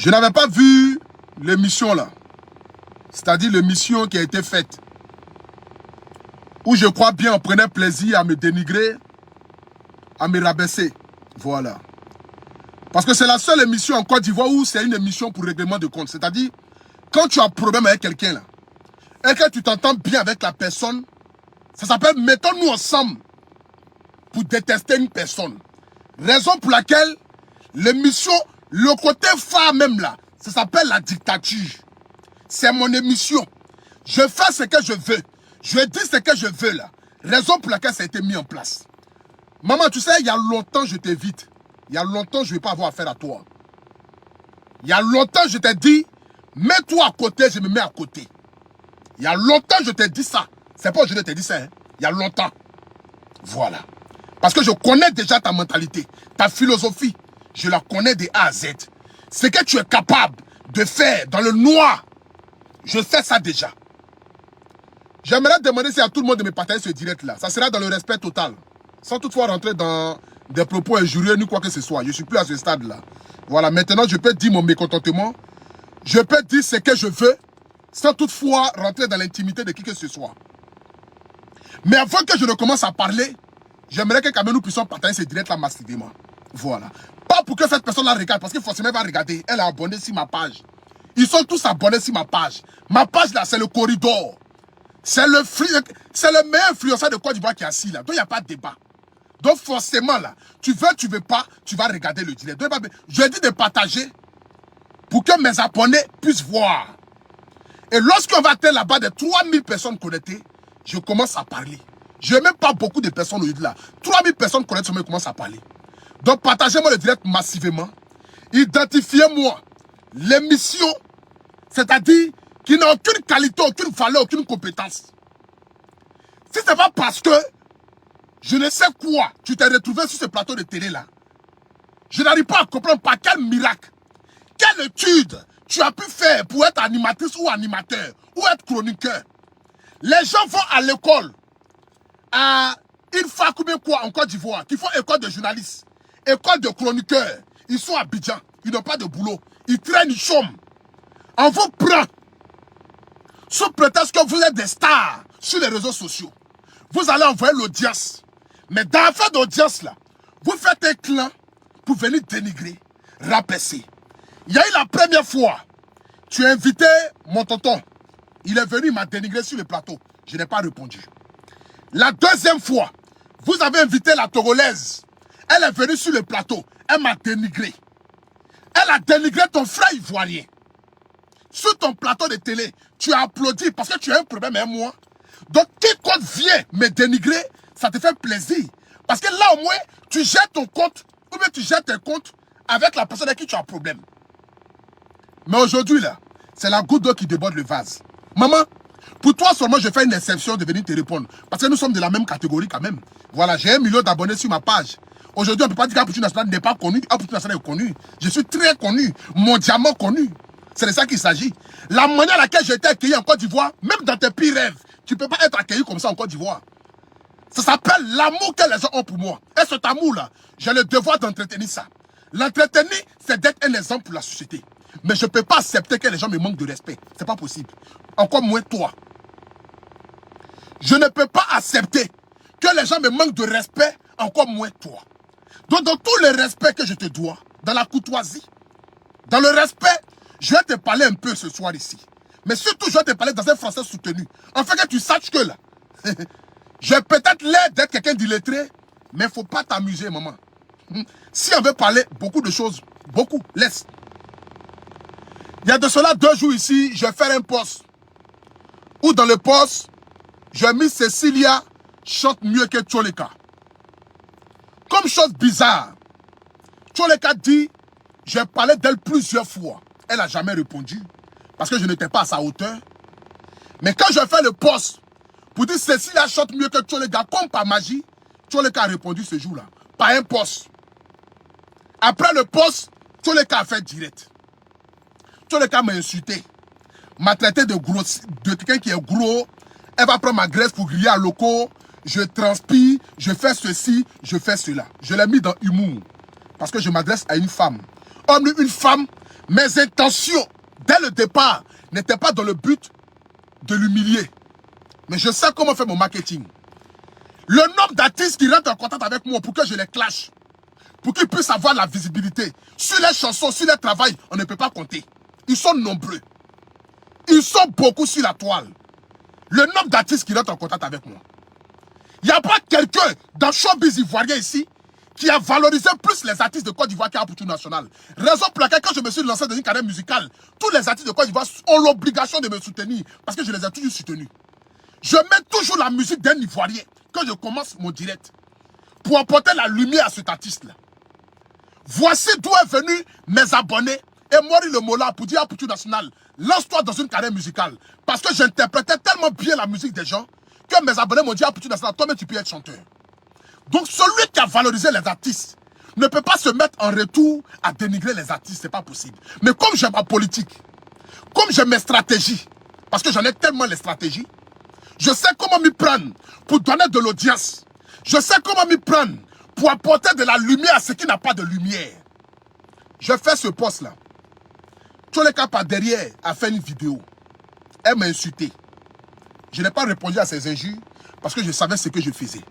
Je n'avais pas vu l'émission là. C'est-à-dire l'émission qui a été faite. Où je crois bien on prenait plaisir à me dénigrer, à me rabaisser. Voilà. Parce que c'est la seule émission en Côte d'Ivoire où c'est une émission pour règlement de compte. C'est-à-dire, quand tu as un problème avec quelqu'un là, et que tu t'entends bien avec la personne, ça s'appelle mettons-nous ensemble pour détester une personne. Raison pour laquelle l'émission, le côté phare même là, ça s'appelle la dictature. C'est mon émission. Je fais ce que je veux. Je dis ce que je veux là. Raison pour laquelle ça a été mis en place. Maman, tu sais, il y a longtemps je t'évite. Il y a longtemps je ne vais pas avoir affaire à toi. Il y a longtemps je t'ai dit, mets-toi à côté, je me mets à côté. Il y a longtemps je t'ai dit ça. C'est pas aujourd'hui que je t'ai dit ça. Hein? Il y a longtemps. Voilà. Parce que je connais déjà ta mentalité, ta philosophie. Je la connais de A à Z. Ce que tu es capable de faire dans le noir, je sais ça déjà. J'aimerais demander si à tout le monde de me partager ce direct-là. Ça sera dans le respect total. Sans toutefois rentrer dans des propos injurieux ni quoi que ce soit. Je ne suis plus à ce stade-là. Voilà, maintenant je peux dire mon mécontentement. Je peux dire ce que je veux, sans toutefois rentrer dans l'intimité de qui que ce soit. Mais avant que je ne commence à parler, j'aimerais que quand même nous puissions partager ce direct-là massivement. Voilà. Pas pour que cette personne-là regarde, parce que forcément elle va regarder. Elle est abonnée sur ma page. Ils sont tous abonnés sur ma page. Ma page là, c'est le corridor. C'est le meilleur influenceur de Côte d'Ivoire qui est assis là. Donc il n'y a pas de débat. Donc forcément là, tu veux pas, tu vas regarder le direct. Donc, je dis de partager pour que mes abonnés puissent voir. Et lorsqu'on va atteindre là-bas de 3000 personnes connectées, je commence à parler. Je n'ai même pas beaucoup de personnes aujourd'hui là. 3000 personnes connectées, je commence à parler. Donc partagez-moi le direct massivement. Identifiez-moi l'émission, c'est-à-dire qui n'a aucune qualité, aucune valeur, aucune compétence. Si ce n'est pas parce que je ne sais quoi, tu t'es retrouvé sur ce plateau de télé là, je n'arrive pas à comprendre par quel miracle, quelle étude tu as pu faire pour être animatrice ou animateur, ou être chroniqueur. Les gens vont à l'école, à une fac ou bien quoi en Côte d'Ivoire, qui font école de journalistes, école de chroniqueurs. Ils sont à Abidjan, ils n'ont pas de boulot, ils traînent, ils chôment. On vous prend sous prétexte que vous êtes des stars sur les réseaux sociaux. Vous allez envoyer l'audience. Mais dans l'affaire d'audience là, vous faites un clan pour venir dénigrer, rabaisser. Il y a eu la première fois, tu as invité mon tonton. Il est venu, il m'a dénigré sur le plateau. Je n'ai pas répondu. La deuxième fois, vous avez invité la Togolaise. Elle est venue sur le plateau. Elle m'a dénigré. Elle a dénigré ton frère ivoirien. Sur ton plateau de télé, tu as applaudi parce que tu as un problème avec moi. Donc, quiconque vient me dénigrer, ça te fait plaisir. Parce que là, au moins, tu jettes ton compte, ou bien tu jettes tes comptes avec la personne avec qui tu as un problème. Mais aujourd'hui, là, c'est la goutte d'eau qui déborde le vase. Maman, pour toi seulement, je fais une exception de venir te répondre. Parce que nous sommes de la même catégorie quand même. Voilà, j'ai 1 million d'abonnés sur ma page. Aujourd'hui, on ne peut pas dire qu'Apoutu National n'est pas connu. Apoutu National est connu. Je suis très connu, mondialement connu. C'est de ça qu'il s'agit. La manière à laquelle j'ai été accueilli en Côte d'Ivoire, même dans tes pires rêves, tu ne peux pas être accueilli comme ça en Côte d'Ivoire. Ça s'appelle l'amour que les gens ont pour moi. Et cet amour-là, j'ai le devoir d'entretenir ça. L'entretenir, c'est d'être un exemple pour la société. Mais je ne peux pas accepter que les gens me manquent de respect. Ce n'est pas possible. Encore moins toi. Je ne peux pas accepter que les gens me manquent de respect, encore moins toi. Donc dans tout le respect que je te dois, dans la courtoisie, dans le respect, je vais te parler un peu ce soir ici. Mais surtout, je vais te parler dans un français soutenu. Afin que tu saches que là, j'ai peut-être l'air d'être quelqu'un d'illettré, mais il ne faut pas t'amuser, maman. Si on veut parler beaucoup de choses, beaucoup, laisse. Il y a de cela 2 jours ici, je vais faire un post. Où dans le post, j'ai mis Cecilia chante mieux que Tcholeka. Comme chose bizarre, Tcholeka dit, j'ai parlé d'elle plusieurs fois. Elle n'a jamais répondu, parce que je n'étais pas à sa hauteur. Mais quand je fais le post, pour dire Cecilia chante mieux que Tcholeka, comme par magie, Tcholeka a répondu ce jour-là, par un post. Après le post, Tcholeka a fait direct. Tcholeka m'a insulté, m'a traité de gros, de quelqu'un qui est gros. Elle va prendre ma graisse pour griller à loco. Je transpire, je fais ceci, je fais cela. Je l'ai mis dans humour. Parce que je m'adresse à une femme. homme ni une femme, mes intentions, dès le départ, n'étaient pas dans le but de l'humilier. Mais je sais comment faire mon marketing. Le nombre d'artistes qui rentrent en contact avec moi pour que je les clash, pour qu'ils puissent avoir la visibilité, sur les chansons, sur les travail, on ne peut pas compter. Ils sont nombreux. Ils sont beaucoup sur la toile. Le nombre d'artistes qui rentrent en contact avec moi. Il n'y a pas quelqu'un dans le showbiz ivoirien ici qui a valorisé plus les artistes de Côte d'Ivoire qu'un Poutou national. Raison pour laquelle, quand je me suis lancé dans une carrière musicale, tous les artistes de Côte d'Ivoire ont l'obligation de me soutenir parce que je les ai toujours soutenus. Je mets toujours la musique d'un Ivoirien quand je commence mon direct pour apporter la lumière à cet artiste-là. Voici d'où est venu mes abonnés et Mori le Mola pour dire à Poutou national, lance-toi dans une carrière musicale. Parce que j'interprétais tellement bien la musique des gens que mes abonnés m'ont dit à Poutou national, toi-même tu peux être chanteur. Donc celui qui a valorisé les artistes ne peut pas se mettre en retour à dénigrer les artistes, c'est pas possible. Mais comme j'ai ma politique, comme j'ai mes stratégies, parce que j'en ai tellement les stratégies, je sais comment m'y prendre pour donner de l'audience. Je sais comment m'y prendre pour apporter de la lumière à ce qui n'a pas de lumière. Je fais ce poste-là. Tcholeka par derrière a fait une vidéo. Elle m'a insulté. Je n'ai pas répondu à ses injures parce que je savais ce que je faisais.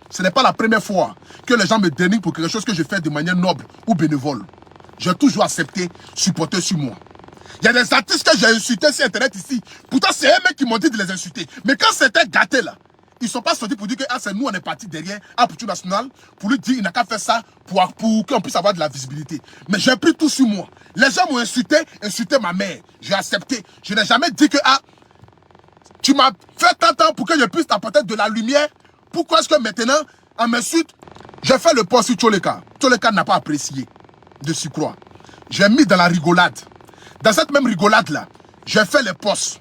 Ce n'est pas la première fois que les gens me dénigrent pour quelque chose que je fais de manière noble ou bénévole. J'ai toujours accepté, supporter sur moi. Il y a des artistes que j'ai insultés sur Internet ici. Pourtant, c'est eux-mêmes qui m'ont dit de les insulter. Mais quand c'était gâté là, ils ne sont pas sortis pour dire que ah, c'est nous, on est parti derrière à Poutou national pour lui dire qu'il n'a qu'à faire ça pour qu'on puisse avoir de la visibilité. Mais j'ai pris tout sur moi. Les gens m'ont insulté ma mère. J'ai accepté. Je n'ai jamais dit que ah, tu m'as fait tant de temps pour que je puisse t'apporter de la lumière. Pourquoi est-ce que maintenant, on m'insulte? J'ai fait le post sur Tcholeka. Tcholeka n'a pas apprécié de s'y croire. J'ai mis dans la rigolade. Dans cette même rigolade-là, j'ai fait les posts.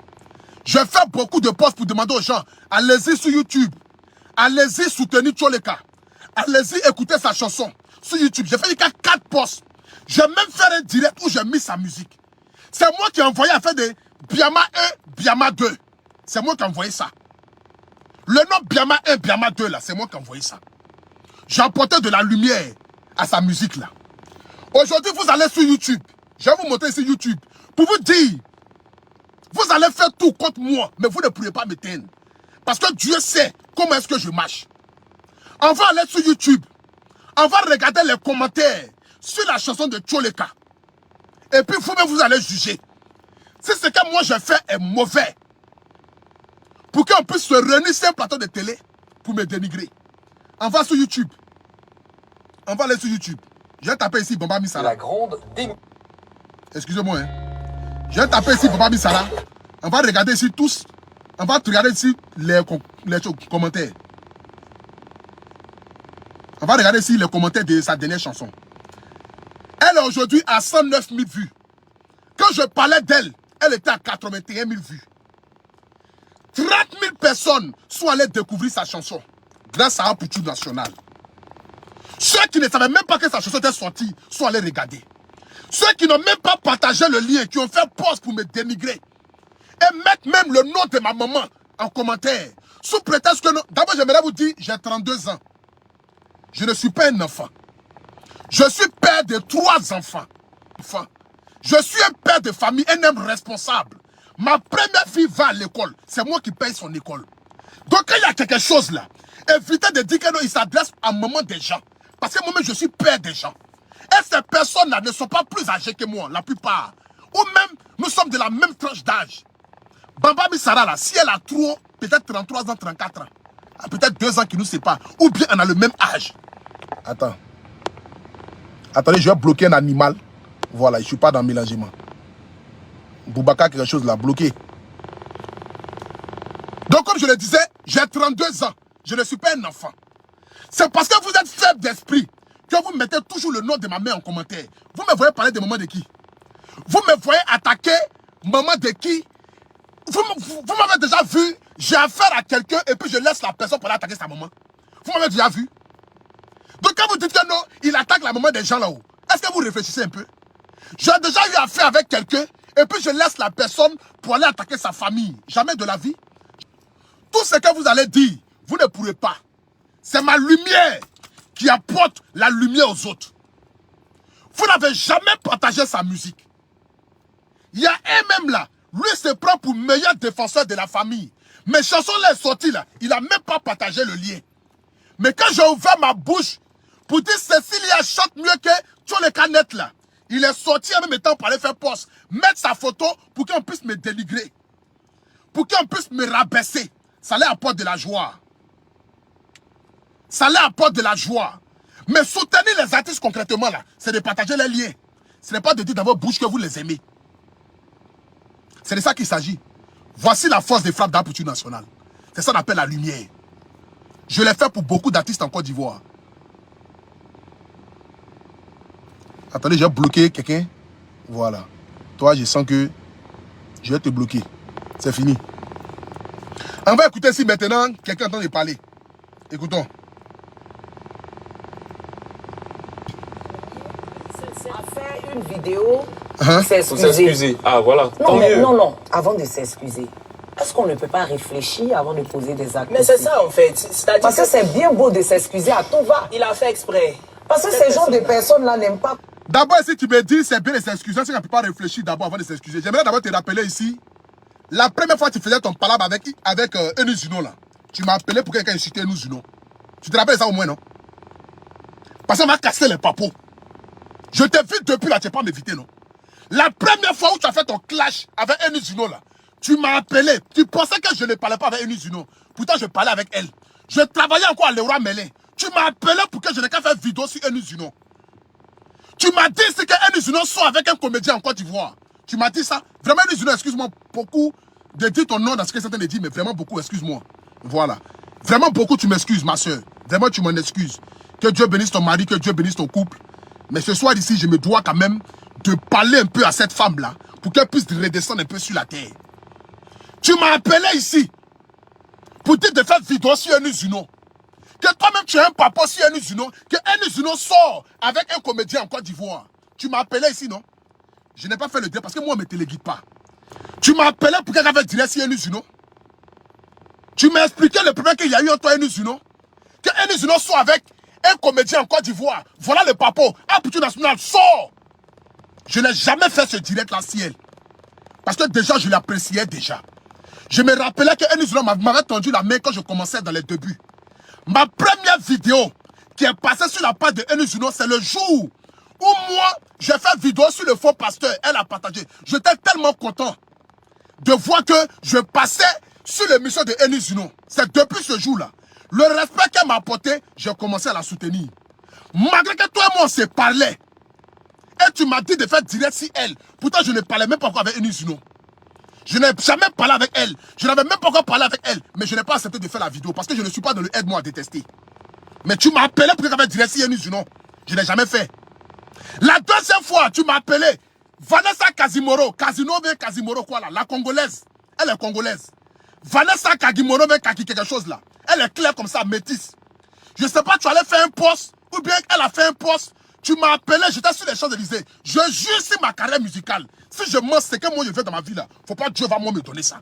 J'ai fait beaucoup de posts pour demander aux gens, allez-y sur YouTube. Allez-y soutenir Tcholeka. Allez-y écouter sa chanson sur YouTube. J'ai fait 4 posts. J'ai même fait un direct où j'ai mis sa musique. C'est moi qui ai envoyé à faire des Biama 1, Biama 2. C'est moi qui ai envoyé ça. Le nom Biama 1, Biama 2, là, c'est moi qui ai envoyé ça. J'ai apporté de la lumière à sa musique, là. Aujourd'hui, vous allez sur YouTube. Je vais vous montrer ici YouTube. Pour vous dire, vous allez faire tout contre moi, mais vous ne pourrez pas m'éteindre. Parce que Dieu sait comment est-ce que je marche. On va aller sur YouTube. On va regarder les commentaires sur la chanson de Tcholeka. Et puis vous-même, vous allez juger. Si ce que moi je fais est mauvais, pour qu'on puisse se réunir sur un plateau de télé pour me dénigrer. On va sur YouTube. On va aller sur YouTube. Je vais taper ici Bamba Misala. La grande Excusez-moi. Hein. Je vais taper ici Bamba Misala. On va regarder ici tous. On va regarder ici les commentaires. On va regarder ici les commentaires de sa dernière chanson. Elle est aujourd'hui à 109 000 vues. Quand je parlais d'elle, elle était à 81 000 vues. 30 000 personnes sont allées découvrir sa chanson grâce à un Poutou national. Ceux qui ne savaient même pas que sa chanson était sortie sont allés regarder. Ceux qui n'ont même pas partagé le lien, qui ont fait post pour me dénigrer et mettre même le nom de ma maman en commentaire, sous prétexte que... D'abord, j'aimerais vous dire, j'ai 32 ans. Je ne suis pas un enfant. Je suis père de 3 enfants. Je suis un père de famille, un homme responsable. Ma première fille va à l'école. C'est moi qui paye son école. Donc, quand il y a quelque chose là, évitez de dire qu'il s'adresse à un moment des gens. Parce que moi-même, je suis père des gens. Et ces personnes-là ne sont pas plus âgées que moi, la plupart. Ou même, nous sommes de la même tranche d'âge. Bamba Misara, là, si elle a trop, peut-être 33 ans, 34 ans, peut-être 2 ans qui nous séparent, ou bien on a le même âge. Attends. Attendez, je vais bloquer un animal. Voilà, je ne suis pas dans le mélangement. Boubacar, quelque chose là, bloqué. Donc, comme je le disais, j'ai 32 ans. Je ne suis pas un enfant. C'est parce que vous êtes faible d'esprit que vous mettez toujours le nom de ma mère en commentaire. Vous me voyez parler de maman de qui? Vous me voyez attaquer maman de qui? Vous m'avez déjà vu, j'ai affaire à quelqu'un et puis je laisse la personne pour aller attaquer sa maman. Vous m'avez déjà vu? Donc quand vous dites que non, il attaque la maman des gens là-haut, est-ce que vous réfléchissez un peu? J'ai déjà eu affaire avec quelqu'un et puis je laisse la personne pour aller attaquer sa famille. Jamais de la vie. Tout ce que vous allez dire, vous ne pourrez pas. C'est ma lumière qui apporte la lumière aux autres. Vous n'avez jamais partagé sa musique. Il y a un même là, lui se prend pour meilleur défenseur de la famille. Mes chansons là sont sorties là, il n'a même pas partagé le lien. Mais quand j'ai ouvert ma bouche pour dire Cécilia chante mieux que tous les canettes là, il est sorti en même temps pour aller faire poste, mettre sa photo pour qu'on puisse me dénigrer, pour qu'on puisse me rabaisser. Ça leur apporte de la joie. Ça leur apporte de la joie. Mais soutenir les artistes concrètement là, c'est de partager les liens. Ce n'est pas de dire dans votre bouche que vous les aimez. C'est de ça qu'il s'agit. Voici la force des frappes d'Amplitude Nationale. C'est ça qu'on appelle la lumière. Je l'ai fait pour beaucoup d'artistes en Côte d'Ivoire. Attendez, j'ai bloqué quelqu'un. Voilà. Toi, je sens que je vais te bloquer. C'est fini. On va écouter si maintenant quelqu'un entend de parler. Écoutons. A fait une vidéo Hein? s'excuser. Ah voilà. Non, mais non, avant de s'excuser, est-ce qu'on ne peut pas réfléchir avant de poser des actes? Mais c'est ça en fait. C'est-à-dire Parce que c'est bien beau de s'excuser à tout va. il a fait exprès. Parce que ces genres de personnes-là n'aiment pas. D'abord, si tu me dis c'est bien de s'excuser, c'est qu'on ne peut pas réfléchir d'abord avant de s'excuser. J'aimerais d'abord te rappeler ici, la première fois que tu faisais ton palabre avec Enu Zuno là, tu m'as appelé pour quelqu'un insulter Enu Zuno. Tu te rappelles ça au moins, non? Parce qu'on m'a cassé les papos. Je t'invite depuis là, tu n'es pas m'éviter, non? La première fois où tu as fait ton clash avec Enu Zuno là, tu m'as appelé. Tu pensais que je ne parlais pas avec Enu Zuno. Pourtant, je parlais avec elle. Je travaillais encore à Leroy Merlin. Tu m'as appelé pour que je n'ai qu'à faire vidéo sur Enu Zuno. Tu m'as dit que Enu Zuno soit avec un comédien en Côte d'Ivoire. Tu m'as dit ça. Vraiment, Enu Zuno, excuse-moi beaucoup de dire ton nom dans ce que certains disent, mais vraiment beaucoup, excuse-moi. Voilà. Vraiment beaucoup, tu m'excuses, ma soeur. Vraiment, tu m'en excuses. Que Dieu bénisse ton mari, que Dieu bénisse ton couple. Mais ce soir ici, je me dois quand même de parler un peu à cette femme-là pour qu'elle puisse redescendre un peu sur la terre. Tu m'as appelé ici pour dire de faire vidéo sur Enu Zuno. Que toi-même tu as un papa sur Enu Zuno, que Enu Zuno sort avec un comédien en Côte d'Ivoire. Tu m'as appelé ici, non? Je n'ai pas fait le dire parce que moi, on ne me téléguide pas. Tu m'as appelé pour qu'elle avait direct sur Enu Zuno. Tu m'as expliqué le problème qu'il y a eu entre toi et Enu Zuno. Que Enu Zuno soit avec un comédien en Côte d'Ivoire. Voilà le papa. Amplitude Nationale, sort! Je n'ai jamais fait ce direct-là si elle. Parce que déjà, je l'appréciais déjà. Je me rappelais que Enu Zuno m'avait tendu la main quand je commençais dans les débuts. Ma première vidéo qui est passée sur la page de Enu Zuno, c'est le jour où moi, j'ai fait vidéo sur le faux pasteur. Elle a partagé. J'étais tellement content de voir que je passais sur l'émission de Enu Zuno. C'est depuis ce jour-là. Le respect qu'elle m'a apporté, j'ai commencé à la soutenir. Malgré que toi et moi, on se parlait. Et tu m'as dit de faire direct sur elle. Pourtant, je ne parlais même pas encore avec Enu Zuno. Je n'ai jamais parlé avec elle. Je n'avais même pas encore parlé avec elle. Mais je n'ai pas accepté de faire la vidéo parce que je ne suis pas dans le aide-moi à détester. Mais tu m'as appelé pour que tu avais direct sur Enu Zuno. Je n'ai jamais fait. La deuxième fois, tu m'as appelé Vanessa Casimoro. Casimoro quoi là? La Congolaise. Elle est Congolaise. Vanessa Kagimoro veut kaki quelque chose là. Elle est claire comme ça, métisse. Je ne sais pas, tu allais faire un poste ou bien elle a fait un poste. Tu m'as appelé, j'étais sur les Champs-Élysées. Je jure sur ma carrière musicale. Si je mens, c'est que moi je veux dans ma vie là. Faut pas Dieu va moi me donner ça.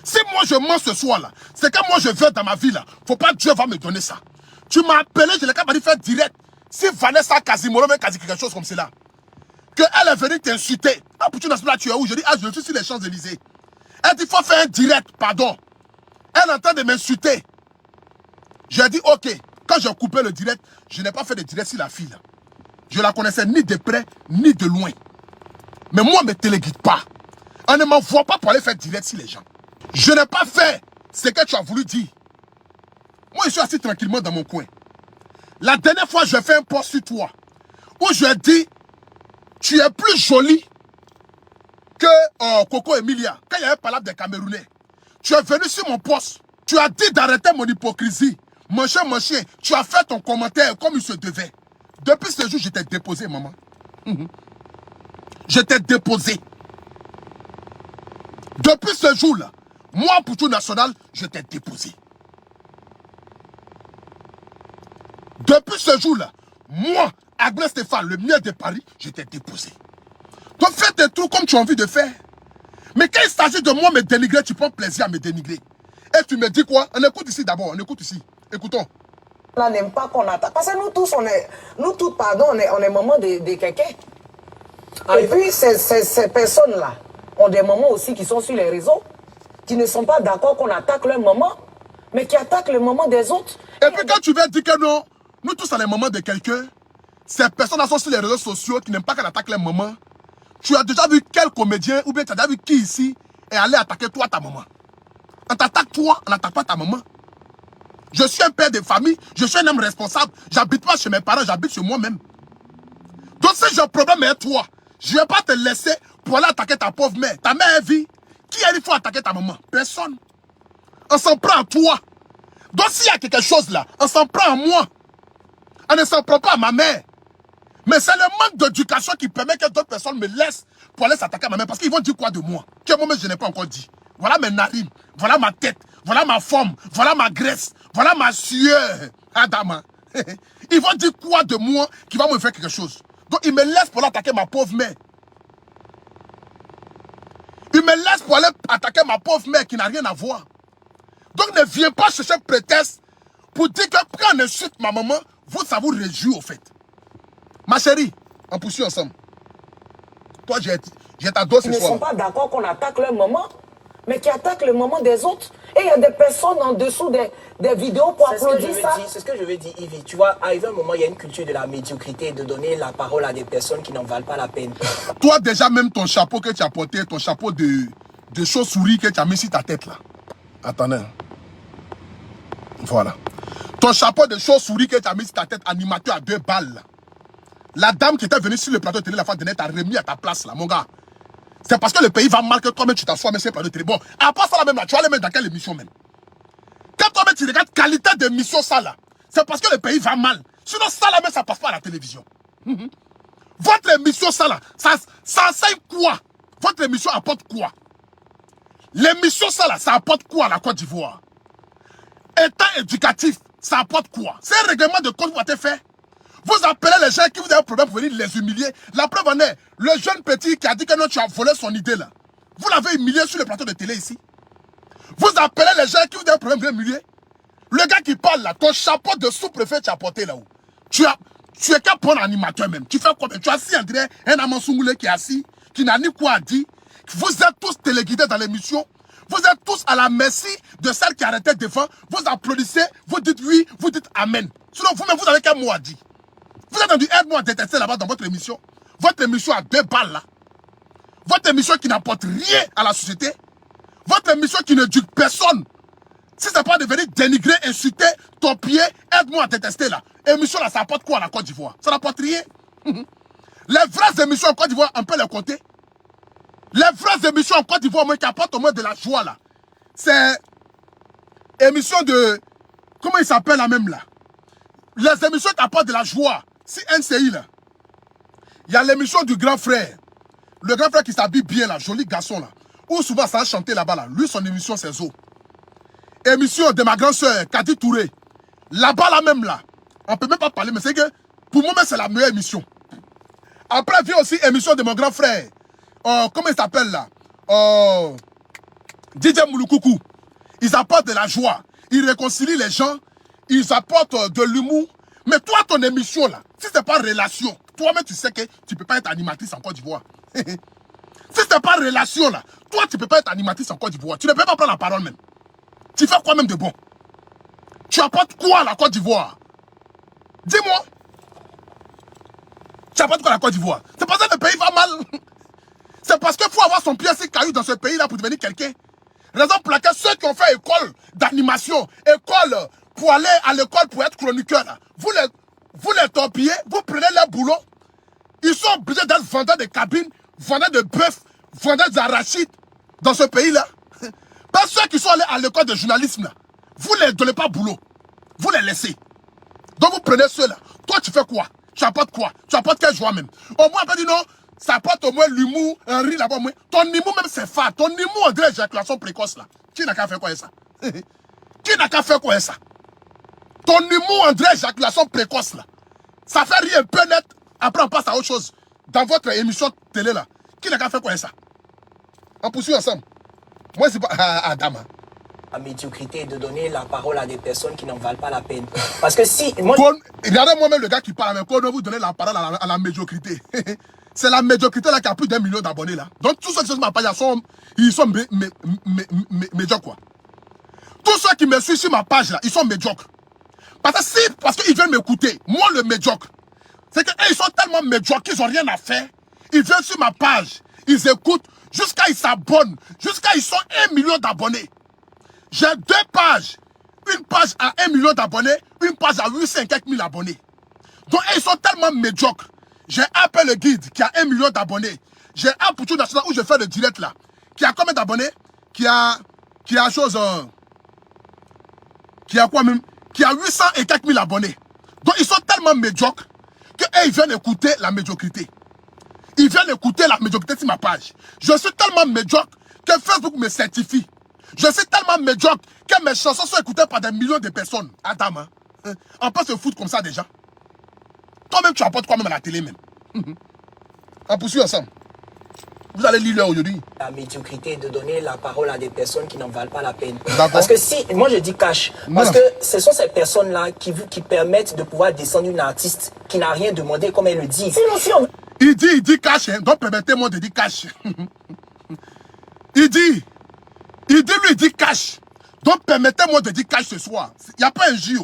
Si moi je mens ce soir là, c'est que moi je veux dans ma vie là. Faut pas Dieu va me donner ça. Tu m'as appelé, je l'ai qu'à faire direct. Si Vanessa Casimoro veut kaki quelque chose comme cela, que elle est venue t'insulter. Ah, pour tu n'as pas tu es où? Je dis, ah, je suis sur les Champs-Élysées. Elle dit, il faut faire un direct, pardon. Elle est en train de m'insulter. J'ai dit, ok. Quand j'ai coupé le direct, je n'ai pas fait de direct sur la fille. Là. Je la connaissais ni de près, ni de loin. Mais moi, on ne me téléguide pas. On ne m'envoie pas pour aller faire direct sur les gens. Je n'ai pas fait ce que tu as voulu dire. Moi, je suis assis tranquillement dans mon coin. La dernière fois, j'ai fait un post sur toi. Où je dis, tu es plus jolie que Coco Emilia, quand il y avait palabre des Camerounais. Tu es venu sur mon poste. Tu as dit d'arrêter mon hypocrisie. Mon chien, tu as fait ton commentaire comme il se devait. Depuis ce jour, je t'ai déposé, maman. Je t'ai déposé. Depuis ce jour-là, moi, pour tout national, je t'ai déposé. Depuis ce jour-là, moi, Agnès Stéphane, le maire de Paris, je t'ai déposé. Donc fais tes trucs comme tu as envie de faire. Mais quand il s'agit de moi me dénigrer, tu prends plaisir à me dénigrer. Et tu me dis quoi? On écoute ici d'abord, on écoute ici. Écoutons. Là, n'aime pas qu'on attaque. Parce que nous tous, pardon, on est maman de quelqu'un. Et puis, ces personnes-là ont des mamans aussi qui sont sur les réseaux, qui ne sont pas d'accord qu'on attaque leur maman, mais qui attaquent le maman des autres. Et puis quand tu viens dire que non, nous tous sommes les mamans de quelqu'un, ces personnes-là sont sur les réseaux sociaux qui n'aiment pas qu'on attaque leur maman. Tu as déjà vu quel comédien ou bien tu as déjà vu qui ici est allé attaquer toi, ta maman? On t'attaque toi, on n'attaque pas ta maman. Je suis un père de famille, je suis un homme responsable. J'habite pas chez mes parents, j'habite chez moi-même. Donc si j'ai un problème avec toi, je ne vais pas te laisser pour aller attaquer ta pauvre mère. Ta mère vit. Qui a dit qu'il faut attaquer ta maman? Personne. On s'en prend à toi. Donc s'il y a quelque chose là, on s'en prend à moi. On ne s'en prend pas à ma mère. Mais c'est le manque d'éducation qui permet que d'autres personnes me laissent pour aller s'attaquer à ma mère. Parce qu'ils vont dire quoi de moi? Que moi-même je n'ai pas encore dit. Voilà mes narines, voilà ma tête, voilà ma forme, voilà ma graisse, voilà ma sueur. Adama. Ils vont dire quoi de moi qui va me faire quelque chose? Donc ils me laissent pour aller attaquer ma pauvre mère. Ils me laissent pour aller attaquer ma pauvre mère qui n'a rien à voir. Donc ne viens pas chercher prétexte pour dire que quand on insulte ma maman, vous, ça vous réjouit au fait. Ma chérie, on poursuit ensemble. Toi, j'ai ta dose ce soir. Ils ne sont pas d'accord qu'on attaque leur maman, mais qui attaquent le maman des autres. Et il y a des personnes en dessous des vidéos pour applaudir ça. C'est ce que je veux dire, Yves. Tu vois, arrivé un moment, il y a une culture de la médiocrité, de donner la parole à des personnes qui n'en valent pas la peine. Toi, déjà, même ton chapeau que tu as porté, ton chapeau de chauve-souris que tu as mis sur ta tête, là. Attendez. Voilà. Ton chapeau de chauve-souris que tu as mis sur ta tête, animateur à 2 balles, là. La dame qui était venue sur le plateau de télé la fois dernière t'a remis à ta place, là, mon gars. C'est parce que le pays va mal que toi-même tu t'assois même sur le plateau de télé. Bon, à part ça, là, même, là, tu vas les mettre dans quelle émission, même? Quand toi-même tu regardes qualité d'émission, ça, là, c'est parce que le pays va mal. Sinon, ça, là, même, ça passe pas à la télévision. Votre émission, ça, là, ça enseigne quoi? Votre émission apporte quoi? L'émission, ça, là, ça apporte quoi à la Côte d'Ivoire? État éducatif, ça apporte quoi? C'est un règlement de compte qui va être fait. Vous appelez les gens qui vous ont un problème pour venir les humilier. La preuve en est, le jeune petit qui a dit que non, tu as volé son idée là. Vous l'avez humilié sur le plateau de télé ici. Vous appelez les gens qui vous ont un problème pour humilier. Le gars qui parle là, ton chapeau de sous-préfet tu as porté là-haut. Tu es qu'un bon animateur même. Tu fais quoi? Tu as assis en direct un Amansoumboulé qui est assis, qui n'a ni quoi à dire. Vous êtes tous téléguidés dans l'émission. Vous êtes tous à la merci de celle qui arrêtait devant. Vous applaudissez, vous dites oui, vous dites amen. Sinon vous-même, vous avez qu'un mot à dire. Vous êtes dans du aide-moi à détester là-bas dans votre émission. Votre émission à 2 balles là. Votre émission qui n'apporte rien à la société. Votre émission qui ne éduque personne. Si c'est pas de venir dénigrer, insulter, torpiller, aide-moi à détester là. Émission là, ça apporte quoi à la Côte d'Ivoire? Ça n'apporte rien. Les vraies émissions en Côte d'Ivoire, on peut les compter. Les vraies émissions en Côte d'Ivoire, qui apportent au moins de la joie là. C'est émission de... Comment il s'appelle la même là? Les émissions qui apportent de la joie. Si NCI là, il y a l'émission du grand frère. Le grand frère qui s'habille bien là, joli garçon là. Ou souvent ça a chanté là-bas là. Lui son émission c'est Zo. Émission de ma grande soeur Kadi Touré. Là-bas là même là. On peut même pas parler mais c'est que pour moi c'est la meilleure émission. Après vient aussi émission de mon grand frère. Comment il s'appelle là? DJ Mouloukoukou. Ils apportent de la joie. Ils réconcilient les gens. Ils apportent de l'humour. Mais toi, ton émission là, si c'est pas relation, toi-même tu sais que tu peux pas être animatrice en Côte d'Ivoire. Si c'est pas relation là, toi tu peux pas être animatrice en Côte d'Ivoire. Tu ne peux pas prendre la parole même. Tu fais quoi même de bon? Tu apportes quoi à la Côte d'Ivoire? Dis-moi. Tu apportes quoi à la Côte d'Ivoire? C'est parce que le pays va mal. C'est parce qu'il faut avoir son pied assez caillou dans ce pays là pour devenir quelqu'un. Raison pour laquelle ceux qui ont fait école d'animation, école pour aller à l'école pour être chroniqueur, là, vous les torpillez, vous prenez leur boulot. Ils sont obligés d'être vendeurs de cabines, vendeurs de bœuf, vendeurs d'arachides dans ce pays-là. Pas ceux qui sont allés à l'école de journalisme, là, vous ne les donnez pas boulot. Vous les laissez. Donc vous prenez ceux-là. Toi, tu fais quoi? Tu apportes quoi? Tu apportes quelle joie même? Au moins, on peut dire non, ça apporte au moins l'humour, un rire là-bas. Ton humour même, c'est fade. Ton humour, on dirait éjaculation précoce là. Qui n'a qu'à faire quoi avec ça? Qui n'a qu'à faire quoi avec ça? Ton humour, on dirait éjaculation précoce là. Ça fait rire un peu net. Après, on passe à autre chose. Dans votre émission télé là. Qui n'a qu'à faire quoi avec ça? On poursuit ensemble. Moi, c'est pas... Adama. La médiocrité, de donner la parole à des personnes qui n'en valent pas la peine. Parce que si... Moi, regardez moi-même le gars qui parle, mais quand vous donnez la parole à la médiocrité. C'est la médiocrité là qui a plus d'1 million d'abonnés là. Donc tous ceux qui sont sur ma page, ils sont médiocres quoi. Tous ceux qui me suivent sur ma page là, ils sont médiocres. Parce qu'ils viennent m'écouter, moi le médiocre, c'est qu'ils sont tellement médiocres qu'ils n'ont rien à faire. Ils viennent sur ma page, ils écoutent, jusqu'à ils s'abonnent, jusqu'à ils sont 1 million d'abonnés. J'ai 2 pages. Une page à 1 million d'abonnés, une page à 800 et quelques mille abonnés. Donc ils sont tellement médiocres. J'ai appelé le guide qui a 1 million d'abonnés. J'ai un Poutou National où je fais le direct là. Qui a combien d'abonnés? Qui a chose... qui a quoi même? Qui a 800 et quelques mille abonnés. Donc ils sont tellement médiocres qu'ils viennent écouter la médiocrité. Ils viennent écouter la médiocrité sur ma page. Je suis tellement médiocre que Facebook me certifie. Je suis tellement médiocre que mes chansons sont écoutées par des millions de personnes. Adam, hein? On peut se foutre comme ça déjà. Toi-même, tu apportes quoi même à la télé même. On poursuit ensemble. Vous allez lire l'heure aujourd'hui. La médiocrité, de donner la parole à des personnes qui n'en valent pas la peine. Parce que si, moi je dis cash, parce que ce sont ces personnes-là qui permettent de pouvoir descendre une artiste qui n'a rien demandé, comme elle le dit. Il dit cash, hein? Donc permettez-moi de dire cash. il dit cash. Donc permettez-moi de dire cash ce soir. Il n'y a pas un jus.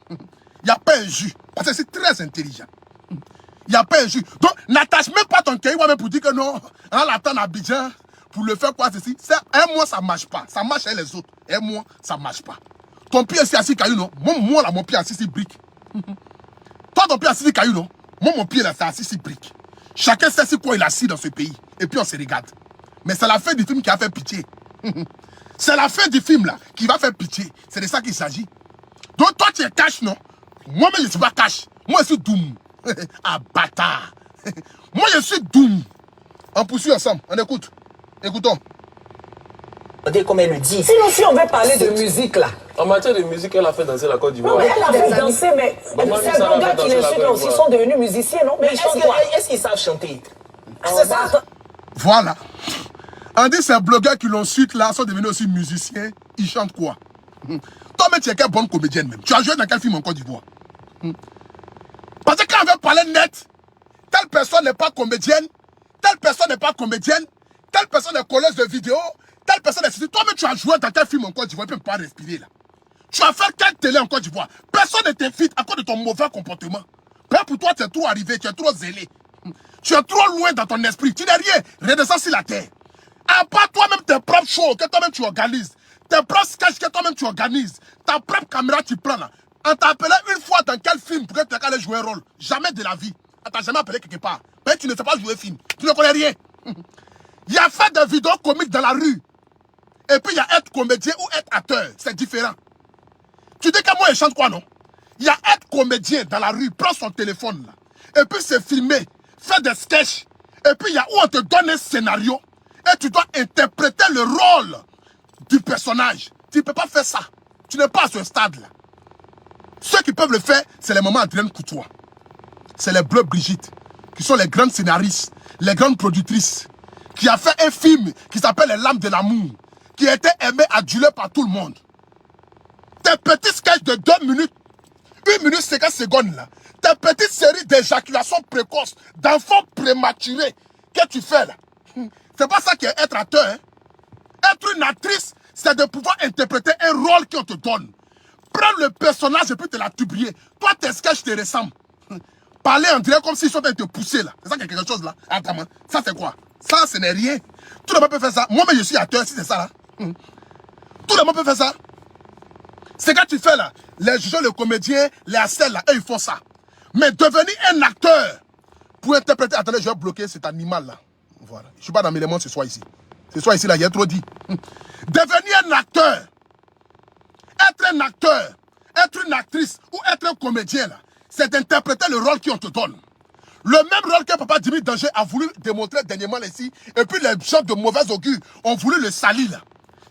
Il n'y a pas un jus. Parce que c'est très intelligent. Il n'y a pas un jus. Donc, n'attache même pas ton cahier même pour dire que non, on l'attend à Abidjan pour le faire quoi ceci. Un mois, ça ne marche pas. Ça marche avec les autres. Un mois, ça ne marche pas. Ton pied est assis caillou, non? Moi, là, mon pied est assis sur brique. Toi, ton pied est assis caillou, non? Moi, mon pied, là, c'est assis sur brique. Chacun sait sur quoi il est assis dans ce pays. Et puis, on se regarde. Mais c'est la fin du film qui a fait pitié. C'est la fin du film, là, qui va faire pitié. C'est de ça qu'il s'agit. Donc, toi, tu es cash, non? Moi-même, je ne suis pas cash. Moi, je suis doom. Ah, bâtard. Moi, je suis doom. On poursuit ensemble. On écoute. Écoutons. Comme elle le dit. Sinon, si on veut parler de musique, là. En matière de musique, elle a fait danser la Côte d'Ivoire. Non, mais elle a fait danser, mais ces gars qui l'insultent aussi sont devenus musiciens, non? Mais est-ce qu'ils savent chanter? C'est ça. Voilà. On dit ces blogueurs qui l'insultent là sont devenus aussi musiciens. Ils chantent quoi? Toi-même, tu es quelle bonne comédienne même. Tu as joué dans quel film en Côte d'Ivoire? Parce que quand on veut parler net, telle personne n'est pas comédienne, telle personne n'est pas comédienne, telle personne est colleuse de vidéos, telle personne est... Toi-même, tu as joué dans quel film en Côte d'Ivoire, tu ne peux pas respirer là. Tu as fait quelle télé en Côte d'Ivoire? Personne ne t'invite à cause de ton mauvais comportement. Père, pour toi, tu es trop arrivé, tu es trop zélé. Tu es trop loin dans ton esprit. Tu n'es rien. Redescends sur la terre. À part toi-même tes propres shows que toi-même tu organises, tes propres sketchs que toi-même tu organises, ta propre caméra tu prends là. On t'a appelé une fois dans quel film pour que tu aies jouer un rôle? Jamais de la vie. On t'a jamais appelé quelque part. Mais tu ne sais pas jouer film. Tu ne connais rien. Il y a fait des vidéos comiques dans la rue. Et puis il y a être comédien ou être acteur. C'est différent. Tu dis que moi je chante quoi non? Il y a être comédien dans la rue. Prends son téléphone là. Et puis c'est filmer. Faire des sketchs. Et puis il y a où on te donne un scénario. Et tu dois interpréter le rôle du personnage. Tu ne peux pas faire ça. Tu n'es pas à ce stade-là. Ceux qui peuvent le faire, c'est les mamans Adrienne Coutois. C'est les Bleu Brigitte, qui sont les grandes scénaristes, les grandes productrices, qui a fait un film qui s'appelle Les Lames de l'amour, qui a été aimé, adulé par tout le monde. Tes petits sketchs de 2 minutes, 1 minute 50 secondes là, tes petites séries d'éjaculation précoce, d'enfants prématurés que tu fais là. C'est pas ça qui est être acteur. Hein? Être une actrice, c'est de pouvoir interpréter un rôle qu'on te donne. Prends le personnage et puis te l'attribuer. Toi, tes sketchs te ressemblent. Parler en direct comme s'ils sont en train de te pousser là. C'est ça qu'il y a quelque chose là. Attends, ça c'est quoi? Ça, ce n'est rien. Tout le monde peut faire ça. Moi-même, je suis acteur, si c'est ça là. Tout le monde peut faire ça. C'est quand tu fais là. Les juges, les comédiens, les acteurs là, eux, ils font ça. Mais devenir un acteur pour interpréter... Attendez, je vais bloquer cet animal là. Voilà. Je ne suis pas dans mes éléments ce soir ici. Ce soir ici là, il y a trop dit. Devenir un acteur. Être un acteur. Être une actrice ou être un comédien là. C'est d'interpréter le rôle qu'on te donne. Le même rôle que Papa Jimmy Danger a voulu démontrer dernièrement ici. Et puis les gens de mauvais augure ont voulu le salir là.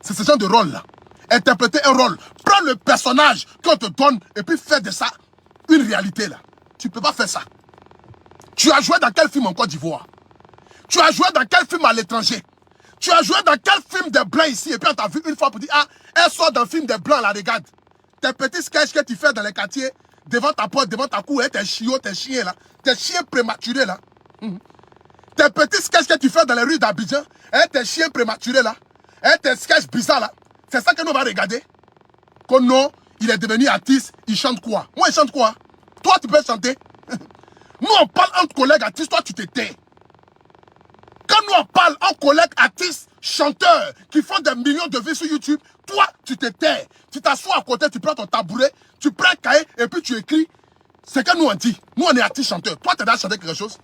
C'est ce genre de rôle là. Interpréter un rôle. Prends le personnage qu'on te donne et puis fais de ça une réalité là. Tu ne peux pas faire ça. Tu as joué dans quel film en Côte d'Ivoire? Tu as joué dans quel film à l'étranger? Tu as joué dans quel film des Blancs ici et puis on t'a vu une fois pour dire, ah, elle sort dans le film des Blancs, là, regarde. Tes petits sketchs que tu fais dans les quartiers, devant ta porte, devant ta cour, tes chiots, tes chiens là, tes chiens prématurés là. Tes petits sketchs que tu fais dans les rues d'Abidjan, tes chiens prématurés là, tes sketchs bizarres là. C'est ça que nous on va regarder. Que non, il est devenu artiste, il chante quoi? Moi, il chante quoi? Toi, tu peux chanter. Nous, on parle entre collègues artistes, toi, tu te tais. Quand nous, on parle entre collègues artistes, chanteurs, qui font des millions de vues sur YouTube, toi, tu te tais. Tu t'assois à côté, tu prends ton tabouret, tu prends un cahier et puis tu écris. C'est que nous, on dit. Nous, on est artistes chanteurs. Toi, tu as chanté quelque chose.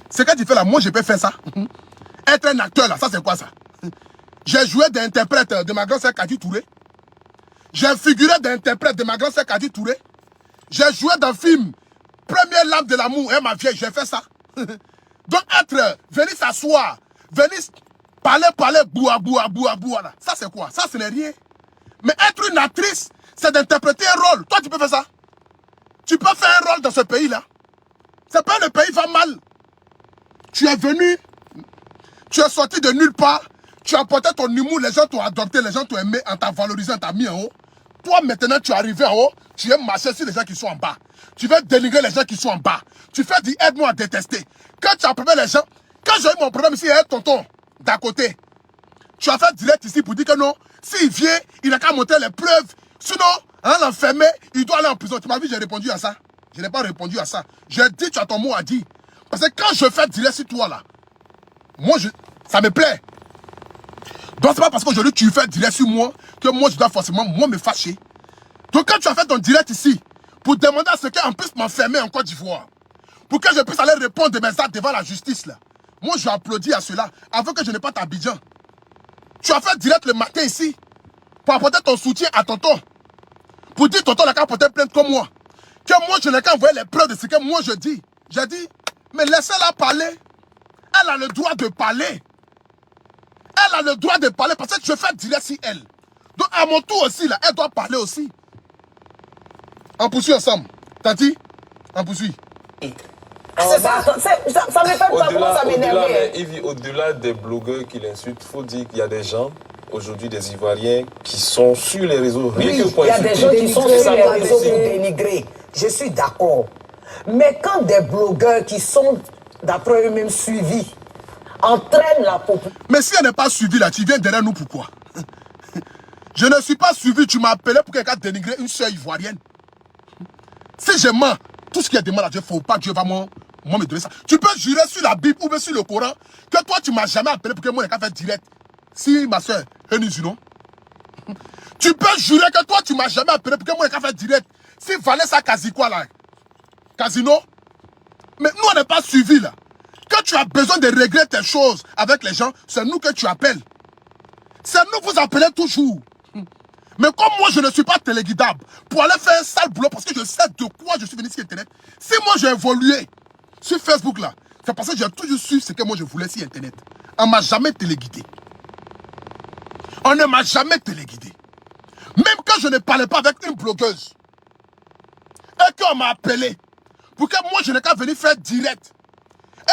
C'est que tu fais là, moi, je peux faire ça. Être un acteur, là, ça, c'est quoi ça? J'ai joué d'interprète de ma grande sœur Kadi Touré. J'ai figuré d'interprète de ma grande sœur Kadi Touré. J'ai joué dans le film Première lame de l'amour, hein, ma vieille, j'ai fait ça. Donc venir s'asseoir, venir parler, boua, là. Ça c'est quoi? Ça ce n'est rien. Mais être une actrice, c'est d'interpréter un rôle. Toi tu peux faire ça. Tu peux faire un rôle dans ce pays-là. C'est pas le pays va mal. Tu es venu, tu es sorti de nulle part, tu as apporté ton humour, les gens t'ont adopté, les gens t'ont aimé, on t'a valorisé, on t'a mis en haut. Toi maintenant tu es arrivé en haut, tu aimes marcher sur les gens qui sont en bas. Tu veux dénigrer les gens qui sont en bas. Tu fais du aide-moi à détester. Quand tu as appelé les gens, quand j'ai eu mon problème ici, il y a un tonton d'à côté. Tu as fait direct ici pour dire que non, s'il vient, il n'a qu'à montrer les preuves. Sinon, hein, l'enfermer, il doit aller en prison. Tu m'as vu, j'ai répondu à ça. Je n'ai pas répondu à ça. J'ai dit, tu as ton mot à dire. Parce que quand je fais direct sur toi là, moi, ça me plaît. Donc, c'est pas parce qu'aujourd'hui tu fais direct sur moi que moi, je dois forcément, moi, me fâcher. Donc, quand tu as fait ton direct ici, pour demander à ce qu'on puisse m'enfermer en Côte d'Ivoire, pour que je puisse aller répondre de mes actes devant la justice, là, moi, je applaudis à cela, avant que je n'ai pas d'Abidjan. Tu as fait direct le matin ici, pour apporter ton soutien à tonton, pour dire tonton n'a qu'à porter plainte comme moi, que moi, je n'ai qu'à envoyer les preuves de ce que moi, je dis. J'ai dit, mais laissez-la parler. Elle a le droit de parler. Elle a le droit de parler parce que je fais direct sur elle. Donc, à mon tour aussi, là, elle doit parler aussi. On poursuit ensemble. T'as dit? On poursuit. C'est ça, ça me fait pas comment ça m'énerve. Au-delà des blogueurs qui l'insultent, il faut dire qu'il y a des gens, aujourd'hui des Ivoiriens, qui sont sur les réseaux. Oui, il y a des gens qui sont sur les réseaux pour dénigrer. Je suis d'accord. Mais quand des blogueurs qui sont, d'après eux-mêmes, suivis, entraînent la population... Mais si elle n'est pas suivie là, tu viens derrière nous pourquoi? Je ne suis pas suivi, tu m'as appelé pour quelqu'un dénigrer une soeur ivoirienne. Si je mens, tout ce qui est demandé à Dieu, il ne faut pas que Dieu va moi me donner ça. Tu peux jurer sur la Bible ou bien sur le Coran que toi, tu ne m'as jamais appelé pour que moi, je fasse direct. Si ma soeur, non. Tu peux jurer que toi, tu ne m'as jamais appelé pour que moi, je fasse direct. Si Vanessa Kazikwa là, Casino, mais nous, on n'est pas suivis là. Quand tu as besoin de régler tes choses avec les gens, c'est nous que tu appelles. C'est nous vous appelez toujours. Mais comme moi, je ne suis pas téléguidable pour aller faire un sale boulot parce que je sais de quoi je suis venu sur Internet. Si moi, j'ai évolué sur Facebook là, c'est parce que j'ai toujours su ce que moi, je voulais sur Internet. On ne m'a jamais téléguidé. On ne m'a jamais téléguidé. Même quand je ne parlais pas avec une blogueuse et qu'on m'a appelé pour que moi, je n'ai qu'à venir faire direct.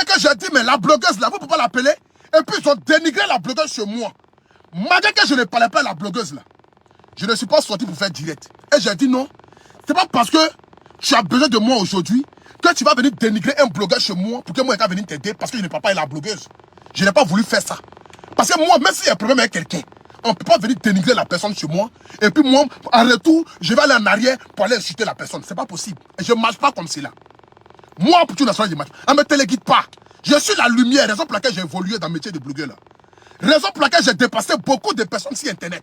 Et que j'ai dit, mais la blogueuse là, vous ne pouvez pas l'appeler. Et puis, ils ont dénigré la blogueuse chez moi. Malgré que je ne parlais pas à la blogueuse là. Je ne suis pas sorti pour faire direct. Et j'ai dit non. C'est pas parce que tu as besoin de moi aujourd'hui que tu vas venir dénigrer un blogueur chez moi pour que moi je vais venir t'aider parce que je ne parle pas à la blogueuse. Je n'ai pas voulu faire ça. Parce que moi, même s'il y a un problème avec quelqu'un, on ne peut pas venir dénigrer la personne chez moi. Et puis moi, en retour, je vais aller en arrière pour aller insulter la personne. C'est pas possible. Et je ne marche pas comme cela. Moi, pour tout national, je marche. On ne me téléguide pas. Je suis la lumière, raison pour laquelle j'ai évolué dans le métier de blogueur là. Raison pour laquelle j'ai dépassé beaucoup de personnes sur Internet.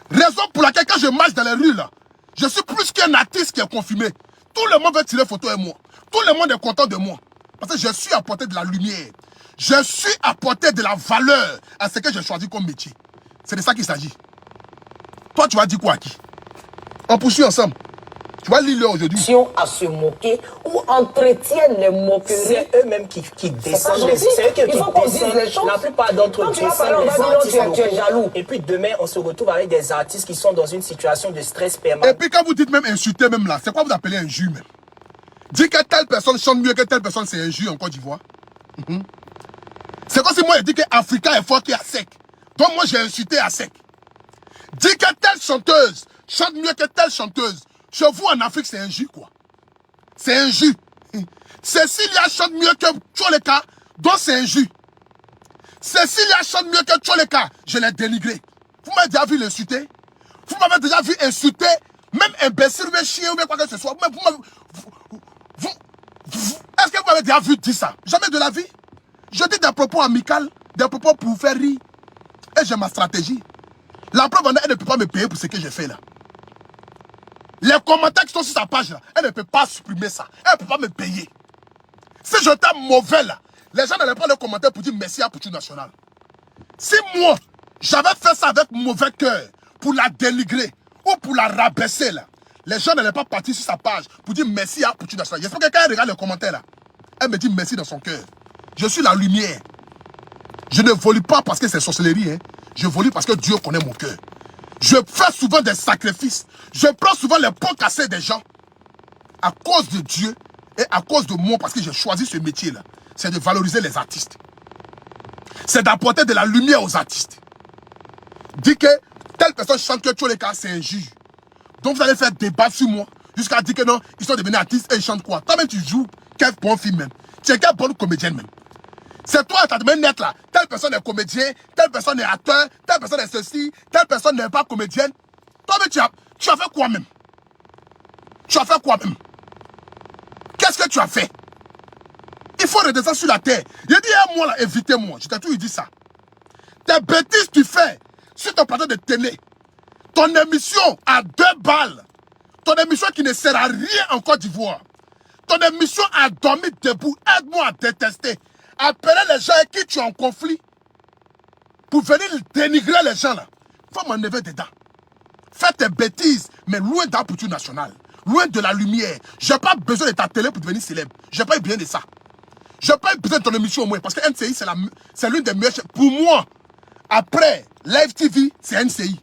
Raison pour laquelle quand je marche dans les rues là, je suis plus qu'un artiste qui est confirmé. Tout le monde veut tirer photo avec moi. Tout le monde est content de moi. Parce que je suis apporté de la lumière. Je suis apporté de la valeur à ce que j'ai choisi comme métier. C'est de ça qu'il s'agit. Toi, tu vas dire quoi à qui? On poursuit ensemble. Tu vas lire aujourd'hui. À se moquer ou entretiennent les moqueries. C'est eux-mêmes qui descendent les... C'est eux qui descendent. La plupart d'entre eux descendent les artistes tu es jaloux. Et puis demain, on se retrouve avec des artistes qui sont dans une situation de stress permanent. Et puis quand vous dites même insulter même là, c'est quoi vous appelez injure même? Dire que telle personne chante mieux que telle personne, c'est injure en Côte d'Ivoire. C'est comme si moi, je dis que Africa est fort qui est à sec. Donc moi, j'ai insulté à sec. Dis que telle chanteuse chante mieux que telle chanteuse. Chez vous, en Afrique, c'est un jus, quoi. C'est un jus. Cécilia chante mieux que Tcholeka, donc c'est un jus. Cécilia chante mieux que Tcholeka, je l'ai dénigré. Vous m'avez déjà vu l'insulter? Vous m'avez déjà vu insulter, même imbécile, ou chien, ou quoi que ce soit. Est-ce que vous m'avez déjà vu dire ça? Jamais de la vie. Je dis des propos amicaux, des propos pour vous faire rire. Et j'ai ma stratégie. La preuve, elle ne peut pas me payer pour ce que j'ai fait là. Les commentaires qui sont sur sa page là, elle ne peut pas supprimer ça. Elle ne peut pas me payer. Si je t'aime mauvais là, les gens n'allaient pas le commentaire pour dire merci à Poutine National. Si moi, j'avais fait ça avec mauvais cœur, pour la dénigrer ou pour la rabaisser là, les gens n'allaient pas partir sur sa page pour dire merci à Poutine National. J'espère que quand elle regarde les commentaires là, elle me dit merci dans son cœur. Je suis la lumière. Je ne vole pas parce que c'est sorcellerie. Hein. Je vole parce que Dieu connaît mon cœur. Je fais souvent des sacrifices. Je prends souvent les pots cassés des gens. À cause de Dieu et à cause de moi, parce que j'ai choisi ce métier-là. C'est de valoriser les artistes. C'est d'apporter de la lumière aux artistes. Dis que telle personne chante que Tcholeka, c'est un juge. Donc vous allez faire débat sur moi. Jusqu'à dire que non, ils sont devenus artistes et ils chantent quoi? Toi-même tu joues, quel bon film même. Tu es quelle bonne comédienne même. C'est toi, tu as même net là. Telle personne est comédien, telle personne est acteur, telle personne est ceci, telle personne n'est pas comédienne. Toi-même, tu as fait quoi même? Tu as fait quoi même? Qu'est-ce que tu as fait? Il faut redescendre sur la terre. Il dit à moi là, évitez-moi. Je t'ai toujours dit ça. Tes bêtises tu fais sur ton plateau de télé. Ton émission à 2 balles. Ton émission qui ne sert à rien en Côte d'Ivoire. Ton émission a dormi debout. Aide-moi à détester. Appelez les gens avec qui tu es en conflit pour venir dénigrer les gens là. Faut m'enlever dedans. Fais tes bêtises, mais loin d'un Poutine National. Loin de la lumière. J'ai pas besoin de ta télé pour devenir célèbre. J'ai pas eu besoin de ça. J'ai pas eu besoin de ton émission au moins. Parce que NCI, c'est l'une des meilleures chaînes. Pour moi, après Live TV, c'est NCI.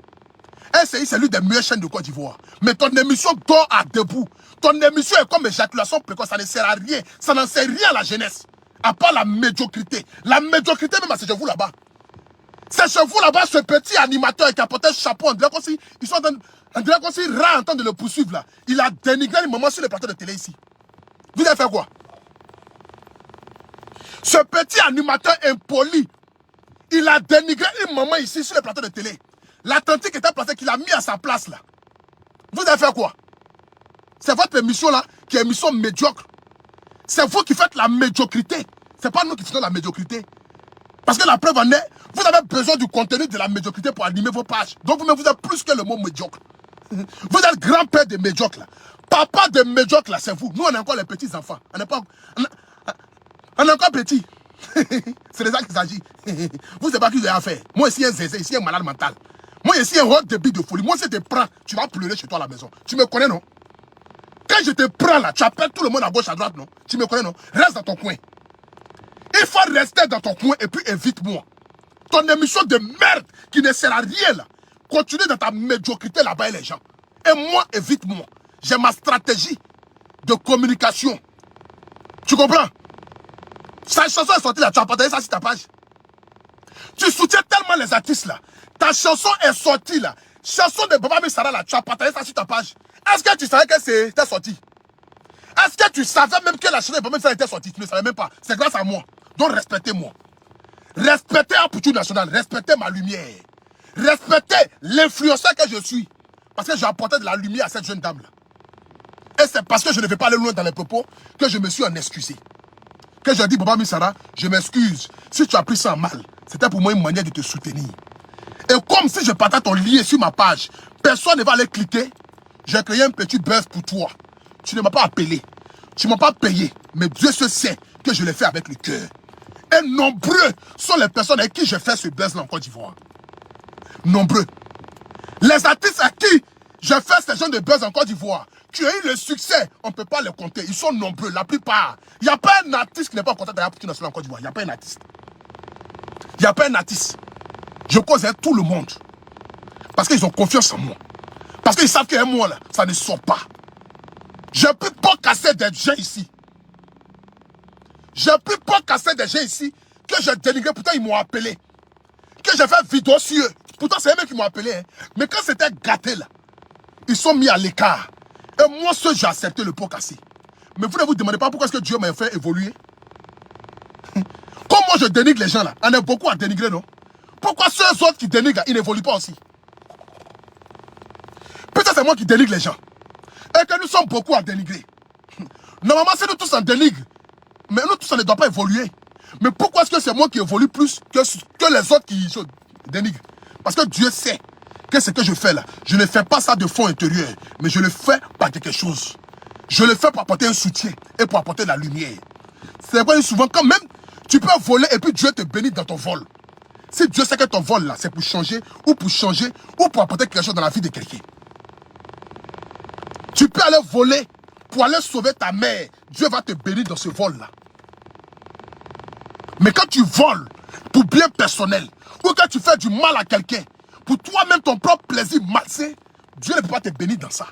NCI, c'est l'une des meilleures chaînes de Côte d'Ivoire. Mais ton émission dort à debout. Ton émission est comme éjaculation précoce. Ça ne sert à rien. Ça n'en sert rien à la jeunesse. À part la médiocrité. La médiocrité même, c'est chez vous là-bas. C'est chez vous là-bas, ce petit animateur qui a porté le chapeau. On dirait comme si ils sont on dirait comme si Ra en train de le poursuivre là. Il a dénigré les moments sur le plateau de télé ici. Vous avez fait quoi? Ce petit animateur impoli, il a dénigré une maman ici sur le plateau de télé. L'Atlantique était placé qu'il a mis à sa place là. Vous avez fait quoi? C'est votre émission là qui est une émission médiocre. C'est vous qui faites la médiocrité. C'est pas nous qui faisons la médiocrité. Parce que la preuve en est, vous avez besoin du contenu de la médiocrité pour animer vos pages. Donc vous êtes plus que le mot médiocre. Vous êtes grand-père des médiocres là. Papa des médiocres là, c'est vous. Nous on est encore les petits enfants. On est encore petits. C'est de ça qu'il s'agit. Vous savez pas qui vous avez à faire. Moi ici un zézé, ici un malade mental. Moi ici un rock de bille de folie. Moi si je te prends, tu vas pleurer chez toi à la maison. Tu me connais non? Quand je te prends là, tu appelles tout le monde à gauche, à droite, non? Tu me connais, non? Reste dans ton coin. Il faut rester dans ton coin et puis évite-moi. Ton émission de merde qui ne sert à rien là. Continue dans ta médiocrité là-bas et les gens. Et moi, évite-moi. J'ai ma stratégie de communication. Tu comprends? Sa chanson est sortie là, tu as partagé ça sur ta page. Tu soutiens tellement les artistes là. Ta chanson est sortie là. Chanson de Baba Missara là, tu as partagé ça sur ta page. Est-ce que tu savais que c'était sorti? Est-ce que tu savais même que la chanson de Baba Missara était sortie? Tu ne savais même pas. C'est grâce à moi. Donc respectez-moi. Respectez la Poutine Nationale. Respectez ma lumière. Respectez l'influenceur que je suis. Parce que j'ai apporté de la lumière à cette jeune dame là. Et c'est parce que je ne vais pas aller loin dans les propos que je me suis en excusé. Que j'ai dit, Baba Missara, je m'excuse. Si tu as pris ça mal, c'était pour moi une manière de te soutenir. Et comme si je partais ton lien sur ma page, personne ne va aller cliquer. J'ai créé un petit buzz pour toi. Tu ne m'as pas appelé. Tu ne m'as pas payé. Mais Dieu se sait que je l'ai fait avec le cœur. Et nombreux sont les personnes avec qui je fais ce buzz-là en Côte d'Ivoire. Nombreux. Les artistes à qui je fais ce genre de buzz en Côte d'Ivoire, qui ont eu le succès, on ne peut pas les compter. Ils sont nombreux, la plupart. Il n'y a pas un artiste qui n'est pas en contact avec la Poutine Nationale en Côte d'Ivoire. Il n'y a pas un artiste. Il n'y a pas un artiste. Je cause avec tout le monde. Parce qu'ils ont confiance en moi. Parce qu'ils savent qu'un moi là, ça ne sort pas. Je ne peux pas casser des gens ici. Je ne peux pas casser des gens ici que j'ai dénigré, pourtant ils m'ont appelé. Que j'ai fait vidéo sur eux. Pourtant c'est eux qui m'ont appelé. Hein. Mais quand c'était gâté là, ils sont mis à l'écart. Et moi seul j'ai accepté le pot cassé. Mais vous ne vous demandez pas pourquoi est-ce que Dieu m'a fait évoluer. Comme moi je dénigre les gens là, on est beaucoup à dénigrer, non? Pourquoi ceux autres qui dénigrent, ils n'évoluent pas aussi? Peut-être c'est moi qui dénigre les gens. Et que nous sommes beaucoup à dénigrer. Normalement, c'est nous tous en dénigre. Mais nous tous, on ne doit pas évoluer. Mais pourquoi est-ce que c'est moi qui évolue plus que les autres qui dénigrent? Parce que Dieu sait que ce que je fais là, je ne fais pas ça de fond intérieur, mais je le fais par quelque chose. Je le fais pour apporter un soutien et pour apporter de la lumière. C'est vrai souvent, quand même, tu peux voler et puis Dieu te bénit dans ton vol. Si Dieu sait que ton vol là, c'est pour changer ou pour apporter quelque chose dans la vie de quelqu'un. Tu peux aller voler pour aller sauver ta mère. Dieu va te bénir dans ce vol là. Mais quand tu voles pour bien personnel, ou quand tu fais du mal à quelqu'un, pour toi-même ton propre plaisir malsain, Dieu ne peut pas te bénir dans ça.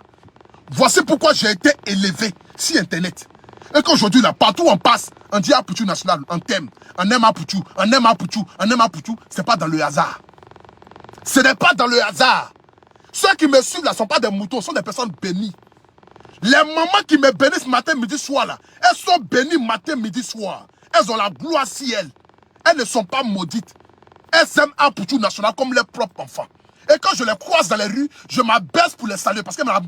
Voici pourquoi j'ai été élevé sur Internet. Et qu'aujourd'hui, là, partout où on passe, on dit Apoutou national, on t'aime, on aime Apoutou, on aime Apoutou, on aime Apoutou. Ce n'est pas dans le hasard. Ce n'est pas dans le hasard. Ceux qui me suivent là ne sont pas des moutons, ce sont des personnes bénies. Les mamans qui me bénissent matin, midi, soir là, elles sont bénies matin, midi, soir. Elles ont la gloire si elles. Elles ne sont pas maudites. Elles aiment Apoutou national comme leurs propres enfants. Et quand je les croise dans les rues, je m'abaisse pour les saluer. Parce que moi,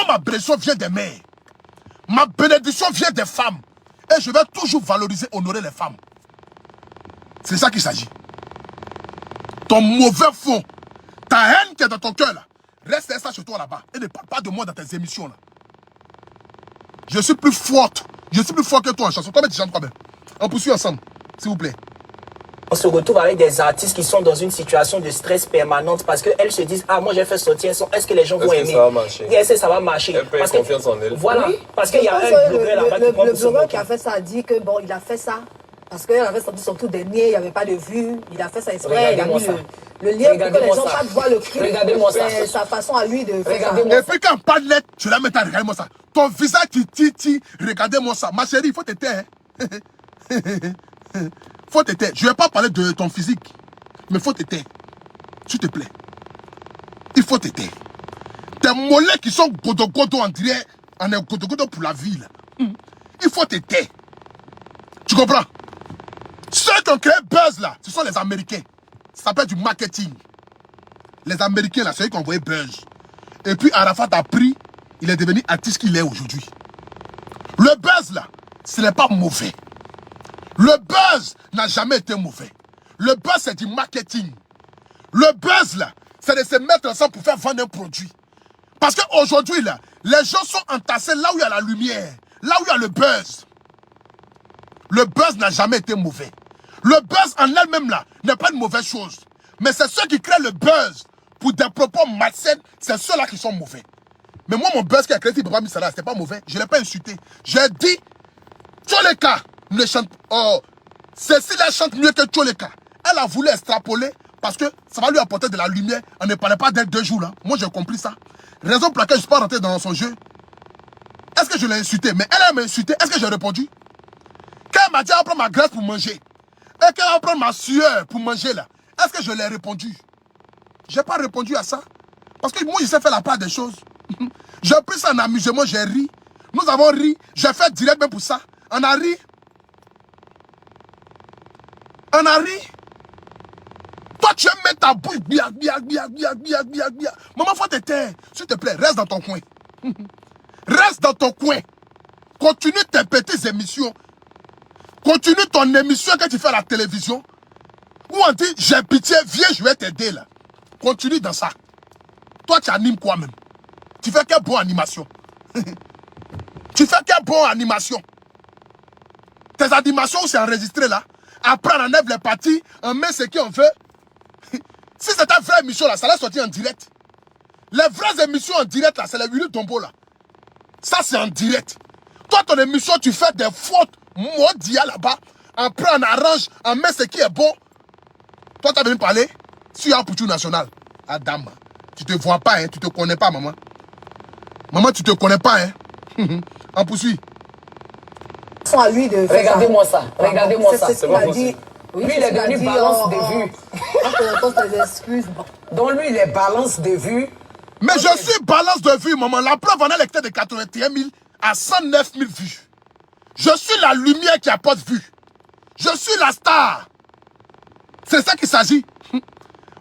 ma bénédiction vient des mères. Ma bénédiction vient des femmes. Et je vais toujours valoriser, honorer les femmes. C'est ça qu'il s'agit. Ton mauvais fond, ta haine qui est dans ton cœur là, reste ça chez toi là-bas. Et ne parle pas de moi dans tes émissions là. Je suis plus forte. Je suis plus fort que toi en chanson. Toi, tu chantes quand même. On poursuit ensemble, s'il vous plaît. On se retrouve avec des artistes qui sont dans une situation de stress permanente parce qu'elles se disent, ah, moi j'ai fait sortir un son, est-ce que les gens vont aimer? Ça va marcher? Est-ce que ça va marcher? Elle perd confiance en elle. Voilà, Oui, parce qu'il y a un blogueur là-bas qui prend le pour se blogueur moquer. qui a fait ça a dit que bon, il a fait ça parce qu'il avait sorti son tout dernier, il n'y avait pas de vues, il a fait ça exprès, il a mis le lien pour que les gens puissent voir le clip. Regardez-moi ça. C'est sa façon à lui de faire ça. Regardez-moi Et puis quand on parle net, je la mets à regarder-moi ça. Ton visage qui titi, regardez-moi ça. Ma chérie, il faut te taire. Faut te taire. Je ne vais pas parler de ton physique, mais il faut te taire. S'il te plaît. Il faut te taire. Tes mollets qui sont godo-godo, on dirait, on est godo-godo pour la ville. Il faut te taire. Tu comprends? Ceux qui ont créé buzz là, ce sont les Américains. Ça s'appelle du marketing. Les Américains là, c'est eux qui ont envoyé buzz. Et puis Arafat a pris, il est devenu artiste qu'il est aujourd'hui. Le buzz là, ce n'est pas mauvais. Le buzz n'a jamais été mauvais. Le buzz c'est du marketing. Le buzz là, c'est de se mettre ensemble pour faire vendre un produit. Parce qu'aujourd'hui là, les gens sont entassés là où il y a la lumière, là où il y a le buzz. Le buzz n'a jamais été mauvais. Le buzz en elle-même là n'est pas une mauvaise chose. Mais c'est ceux qui créent le buzz pour des propos malsains, c'est ceux-là qui sont mauvais. Mais moi, mon buzz qui a créé Papa Misala, c'était pas mauvais. Je ne l'ai pas insulté. J'ai dit, Tcholeka ne chante. Oh, Cécile chante mieux que Tcholeka. Elle a voulu extrapoler parce que ça va lui apporter de la lumière. On ne parlait pas d'elle 2 jours là. Moi, j'ai compris ça. Raison pour laquelle je ne suis pas rentré dans son jeu. Est-ce que je l'ai insulté? Mais elle m'a insulté. Est-ce que j'ai répondu? Quand elle m'a dit, on va prendre ma graisse pour manger. Et quand on va prendre ma sueur pour manger là. Est-ce que je l'ai répondu? Je n'ai pas répondu à ça. Parce que moi, je sais faire la part des choses. J'ai pris ça en amusement, j'ai ri. Nous avons ri. J'ai fait direct même pour ça. On a ri. On a ri. Toi, tu aimes mettre ta bouche. Maman, faut te taire. S'il te plaît, reste dans ton coin. Reste dans ton coin. Continue tes petites émissions. Continue ton émission que tu fais à la télévision. Où on dit, j'ai pitié, viens, je vais t'aider là. Continue dans ça. Toi, tu animes quoi même? Tu fais quelle bonne animation? Tu fais quelle bonne animation? Tes animations, c'est enregistré là. Après, on enlève les parties, on met ce qu'on veut. Si c'est ta vraie émission là, ça l'a sorti en direct. Les vraies émissions en direct là, c'est les Willy Tombo là. Ça, c'est en direct. Toi, ton émission, tu fais des fautes maudites là-bas. Après, on arrange, on met ce qui est bon. Toi, tu as venu parler sur Apoutou national. Adam, tu te vois pas, hein, tu te connais pas, maman. Maman, tu te connais pas, hein. On poursuit. À lui de faire Regardez-moi ça. Regardez-moi ça. C'est ce qu'il a dit. Oui, lui, il est devenu balance de vues. On te des excuses. Bon. Donc lui, il est balance de vues. Mais je suis balance de vues, maman. La preuve en est lecteur de 81 000 à 109 000 vues. Je suis la lumière qui apporte vue. Je suis la star. C'est ça qu'il s'agit.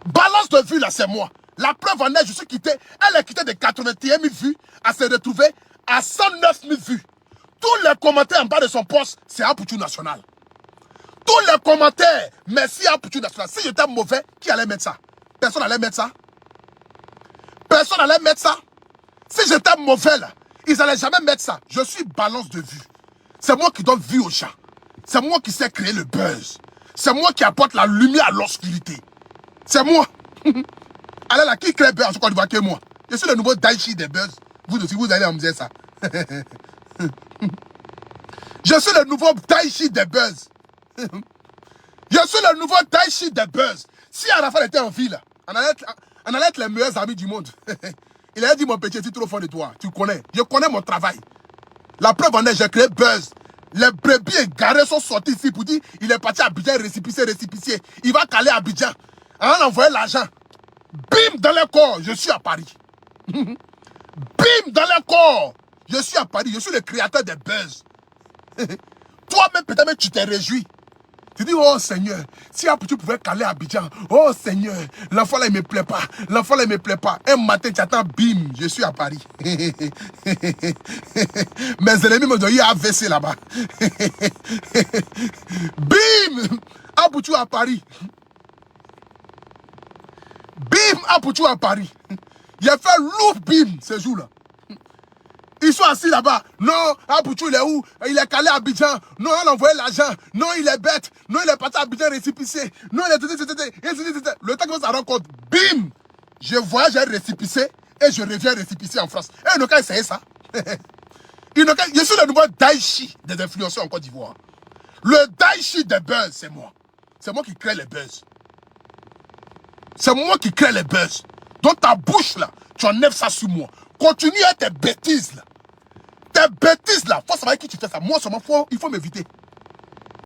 Balance de vues, là, c'est moi. La preuve en est, je suis quitté. Elle est quittée de 81 000 vues à se retrouver à 109 000 vues. Tous les commentaires en bas de son poste, c'est Apoutou National. Tous les commentaires, merci Apoutou National. Si j'étais mauvais, qui allait mettre ça? Personne n'allait mettre ça. Personne n'allait mettre ça. Si j'étais mauvais, là, ils n'allaient jamais mettre ça. Je suis balance de vue. C'est moi qui donne vie aux gens. C'est moi qui sais créer le buzz. C'est moi qui apporte la lumière à l'obscurité. C'est moi. Allez là, qui crée le buzz en Côte d'Ivoire que moi? Je suis le nouveau Daichi des buzz. Vous aussi, vous allez me dire ça. Je suis le nouveau Daichi des buzz. Je suis le nouveau Daichi des buzz. Si Arafat était en ville, on allait être les meilleurs amis du monde. Il a dit, mon petit, tu es trop fort de toi. Tu connais. Je connais mon travail. La preuve en est, j'ai créé buzz. Les brebis égarés sont sortis ici pour dire il est parti à Abidjan, récipicier. Il va caler à Abidjan. On envoyé l'argent. Bim, dans le corps, je suis à Paris. Bim, dans le corps, je suis à Paris. Je suis le créateur des buzz. Toi-même, peut-être même tu t'es réjoui. Tu dis, oh Seigneur, si tu pouvais caler à Abidjan, oh Seigneur, l'enfant là, il me plaît pas. L'enfant là, il me plaît pas. Un matin, tu attends, bim, je suis à Paris. Mes ennemis me disent, il y a AVC là-bas. Bim, Apoutou à Paris. Bim, Apoutou à Paris. Il a fait lourd bim ce jour-là. Ils sont assis là-bas. Non, Apoutou, il est où? Il est calé à Abidjan. Non, on a envoyé l'argent. Non, il est bête. Non, il est parti à Abidjan récipicier. Non, il est... Le temps que ça rencontre, bim! Je voyage à récipicier et je reviens récipicier en France. Et ils n'ont qu'à essayer ça. Je suis le nouveau Daichi des influenceurs en Côte d'Ivoire. Le Daichi des buzz, c'est moi. C'est moi qui crée les buzz. C'est moi qui crée les buzz. Dans ta bouche, là, tu enlèves ça sur moi. Continue à tes bêtises, là. Tes bêtises, là. Faut savoir qui tu fais ça. Moi, seulement, il faut m'éviter.